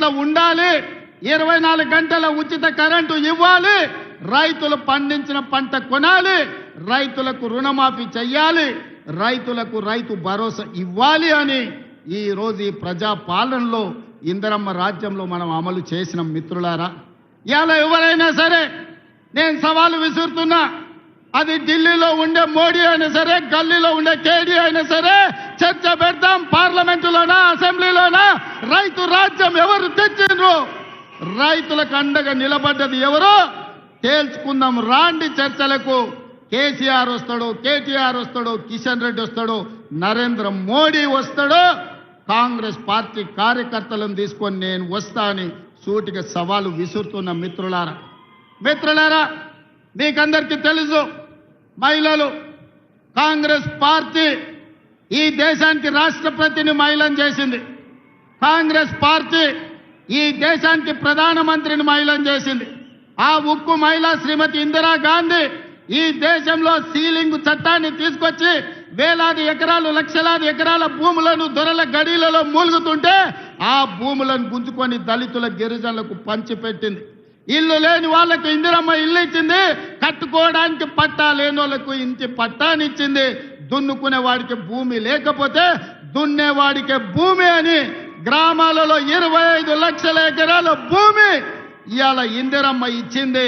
ఇట్లా ఉండాలి, 24 గంటల ఉచిత కరెంటు ఇవ్వాలి, రైతులు పండించిన పంట కొనాలి, రైతులకు రుణమాఫీ చెయ్యాలి, రైతులకు రైతు భరోసా ఇవ్వాలి అని ఈ రోజు ఈ ప్రజా పాలనలో ఇందిరమ్మ రాజ్యంలో మనం అమలు చేసిన మిత్రులారా. ఇవాళ ఎవరైనా సరే నేను సవాలు విసురుతున్నా, అది ఢిల్లీలో ఉండే మోడీ అయినా సరే, గల్లీలో ఉండే కేడీ అయినా సరే, చర్చ పెడతాం పార్లమెంటులోనా అసెంబ్లీలోనా. రైతు రాజ్యం ఎవరు తెచ్చిండ్రు, రైతులకు అండగా నిలబడ్డది ఎవరో తేల్చుకుందాం. రాండి చర్చలకు. కేసీఆర్ వస్తాడో, కేటీఆర్ వస్తాడో, కిషన్ రెడ్డి వస్తాడో, నరేంద్ర మోడీ వస్తాడో, కాంగ్రెస్ పార్టీ కార్యకర్తలను తీసుకొని నేను వస్తా అని సూటిగా సవాలు విసురుతున్న మిత్రులారా, మీకందరికీ తెలుసు, మహిళలు కాంగ్రెస్ పార్టీ ఈ దేశానికి రాష్ట్రపతిని మహిళను చేసింది. కాంగ్రెస్ పార్టీ ఈ దేశానికి ప్రధానమంత్రిని మహిళను చేసింది. ఆ ఉక్కు మహిళ శ్రీమతి ఇందిరాగాంధీ ఈ దేశంలో సీలింగ్ చట్టాన్ని తీసుకొచ్చి వేలాది ఎకరాలు, లక్షలాది ఎకరాల భూములను దొరల గడిలలో మూలుగుతుంటే ఆ భూములను గుంజుకొని దళితుల, గిరిజనులకు పంచిపెట్టింది. ఇల్లు లేని వాళ్ళకు ఇందిరమ్మ ఇల్లు ఇచ్చింది, కట్టుకోవడానికి పట్టా లేని వాళ్ళకు ఇంటి పట్టానిచ్చింది, దున్నుకునే వాడికి భూమి లేకపోతే దున్నేవాడికి భూమి అని గ్రామాలలో 25 లక్షల ఎకరాల భూమి ఇవాళ ఇందిరమ్మ ఇచ్చింది.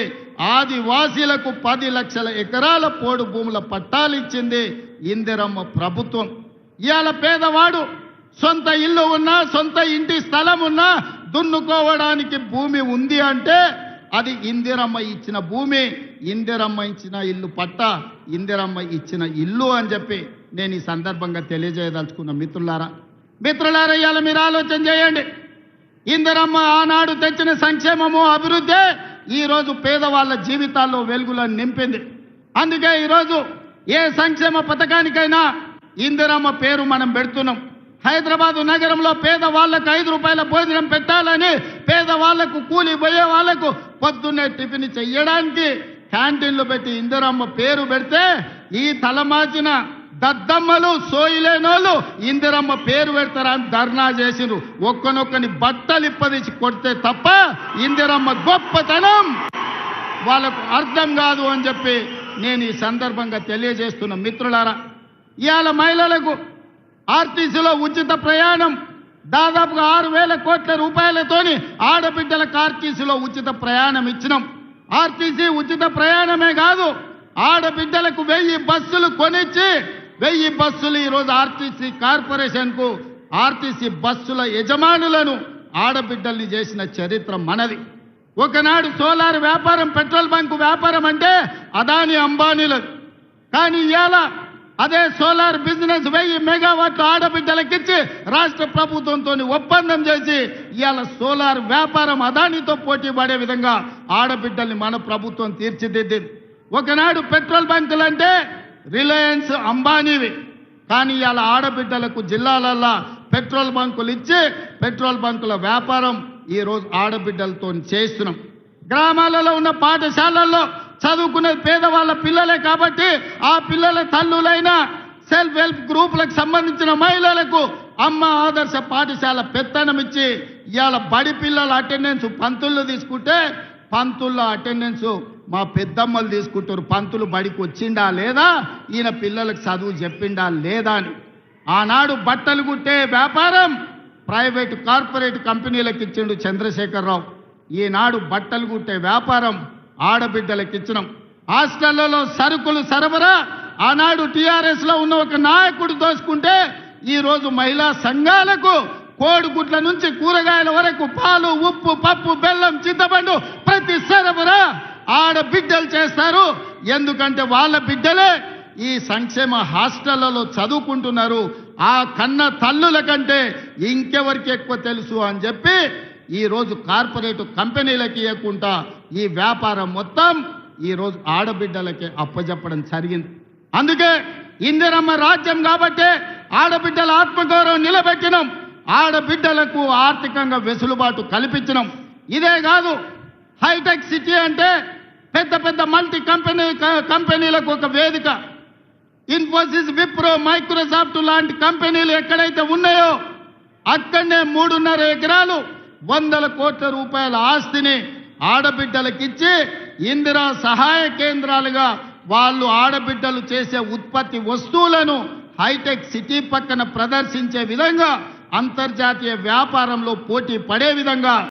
ఆదివాసీలకు 10 లక్షల ఎకరాల పోడు భూముల పట్టాలు ఇచ్చింది ఇందిరమ్మ ప్రభుత్వం. ఇవాళ పేదవాడు సొంత ఇల్లు ఉన్నా, సొంత ఇంటి స్థలం ఉన్నా, దున్నుకోవడానికి భూమి ఉంది అంటే అది ఇందిరమ్మ ఇచ్చిన భూమి, ఇందిరమ్మ ఇచ్చిన ఇల్లు పట్ట, ఇందిరమ్మ ఇచ్చిన ఇల్లు అని చెప్పి నేను ఈ సందర్భంగా తెలియజేయదలుచుకున్న మిత్రులారా, ఇవాళ మీరు ఆలోచన చేయండి. ఇందిరమ్మ ఆనాడు తెచ్చిన సంక్షేమము, అభివృద్ధి ఈరోజు పేదవాళ్ళ జీవితాల్లో వెలుగులను నింపింది. అందుకే ఈరోజు ఏ సంక్షేమ పథకానికైనా ఇందిరమ్మ పేరు మనం పెడుతున్నాం. హైదరాబాదు నగరంలో పేదవాళ్లకు 5 రూపాయల భోజనం పెట్టాలని, పేదవాళ్లకు, కూలి పోయే వాళ్లకు పొద్దున్నే టిఫిన్ చెయ్యడానికి క్యాంటీన్లు పెట్టి ఇందిరమ్మ పేరు పెడితే ఈ తలమాచిన దద్దమ్మలు, సోయిలేనోళ్ళు ఇందిరమ్మ పేరు పెడతారా అని ధర్నా చేసిరు. ఒక్కనొక్కని బట్టలు ఇప్పదీసి కొడితే తప్ప ఇందిరమ్మ గొప్పతనం వాళ్ళకు అర్థం కాదు అని చెప్పి నేను ఈ సందర్భంగా తెలియజేస్తున్న మిత్రులారా. ఇవాళ మహిళలకు ఆర్టీసీలో ఉచిత ప్రయాణం దాదాపుగా 6,000 కోట్ల రూపాయలతోని ఆడబిడ్డలకు ఆర్టీసీలో ఉచిత ప్రయాణం ఇచ్చినాం. ఆర్టీసీ ఉచిత ప్రయాణమే కాదు, ఆడబిడ్డలకు 1000 బస్సులు కొనిచ్చి 1000 బస్సులు ఈరోజు ఆర్టీసీ కార్పొరేషన్కు, ఆర్టీసీ బస్సుల యజమానులను ఆడబిడ్డల్ని చేసిన చరిత్ర మనది. ఒకనాడు సోలార్ వ్యాపారం, పెట్రోల్ బంకు వ్యాపారం అంటే అదాని, అంబానీలు. కానీ ఇవాళ అదే సోలార్ బిజినెస్ 1000 మెగావాట్లు ఆడబిడ్డలకిచ్చి రాష్ట్ర ప్రభుత్వంతో ఒప్పందం చేసి ఇవాళ సోలార్ వ్యాపారం అదానితో పోటీ పడే విధంగా ఆడబిడ్డల్ని మన ప్రభుత్వం తీర్చిదిద్దింది. ఒకనాడు పెట్రోల్ బంకులు అంటే రిలయన్స్, అంబానీవి. కానీ ఇవాళ ఆడబిడ్డలకు జిల్లాలల్లో పెట్రోల్ బంకులు ఇచ్చి పెట్రోల్ బంకుల వ్యాపారం ఈరోజు ఆడబిడ్డలతో చేస్తున్నాం. గ్రామాలలో ఉన్న పాఠశాలల్లో చదువుకునే పేదవాళ్ళ పిల్లలే కాబట్టి ఆ పిల్లల తల్లులైన సెల్ఫ్ హెల్ప్ గ్రూపులకు సంబంధించిన మహిళలకు అమ్మ ఆదర్శ పాఠశాల పెత్తనం ఇచ్చి ఇవాళ బడి పిల్లల అటెండెన్స్ పంతులు తీసుకుంటే పంతుల అటెండెన్స్ మా పెద్దమ్మలు తీసుకుంటారు. పంతులు బడికి వచ్చిండా లేదా, ఈయన పిల్లలకు చదువు చెప్పిండా లేదా అని. ఆనాడు బట్టలు కుట్టే వ్యాపారం ప్రైవేటు కార్పొరేట్ కంపెనీలకు ఇచ్చిండు చంద్రశేఖరరావు. ఈనాడు బట్టలు కుట్టే వ్యాపారం ఆడబిడ్డలకు ఇచ్చినాం. హాస్టళ్లలో సరుకులు సరఫరా ఆనాడు టీఆర్ఎస్లో ఉన్న ఒక నాయకుడు దోచుకుంటే ఈరోజు మహిళా సంఘాలకు కోడిగుడ్ల నుంచి కూరగాయల వరకు పాలు, ఉప్పు, పప్పు, బెల్లం, చింతపండు ప్రతి సరఫరా ఆడబిడ్డలు చేస్తారు. ఎందుకంటే వాళ్ళ బిడ్డలే ఈ సంక్షేమ హాస్టళ్లలో చదువుకుంటున్నారు. ఆ కన్న తల్లుల కంటే ఇంకెవరికి ఎక్కువ తెలుసు అని చెప్పి ఈరోజు కార్పొరేట్ కంపెనీలకి ఇవ్వకుండా ఈ వ్యాపారం మొత్తం ఈరోజు ఆడబిడ్డలకి అప్పజెప్పడం జరిగింది. అందుకే ఇందిరమ్మ రాజ్యం కాబట్టి ఆడబిడ్డల ఆత్మగౌరవం నిలబెట్టినాం, ఆడబిడ్డలకు ఆర్థికంగా వెసులుబాటు కల్పించినాం. ఇదే కాదు, హైటెక్ సిటీ అంటే పెద్ద పెద్ద మల్టీ కంపెనీలకు ఒక వేదిక. ఇన్ఫోసిస్, విప్రో, మైక్రోసాఫ్ట్ లాంటి కంపెనీలు ఎక్కడైతే ఉన్నాయో అక్కడనే 3.5 ఎకరాలు వందల కోట్ల రూపాయల ఆస్తిని ఆడబిడ్డలకిచ్చి ఇందిరా సహాయ కేంద్రాలుగా వాళ్ళు ఆడబిడ్డలు చేసే ఉత్పత్తి వస్తువులను హైటెక్ సిటీ పక్కన ప్రదర్శించే విధంగా అంతర్జాతీయ వ్యాపారంలో పోటీ పడే విధంగా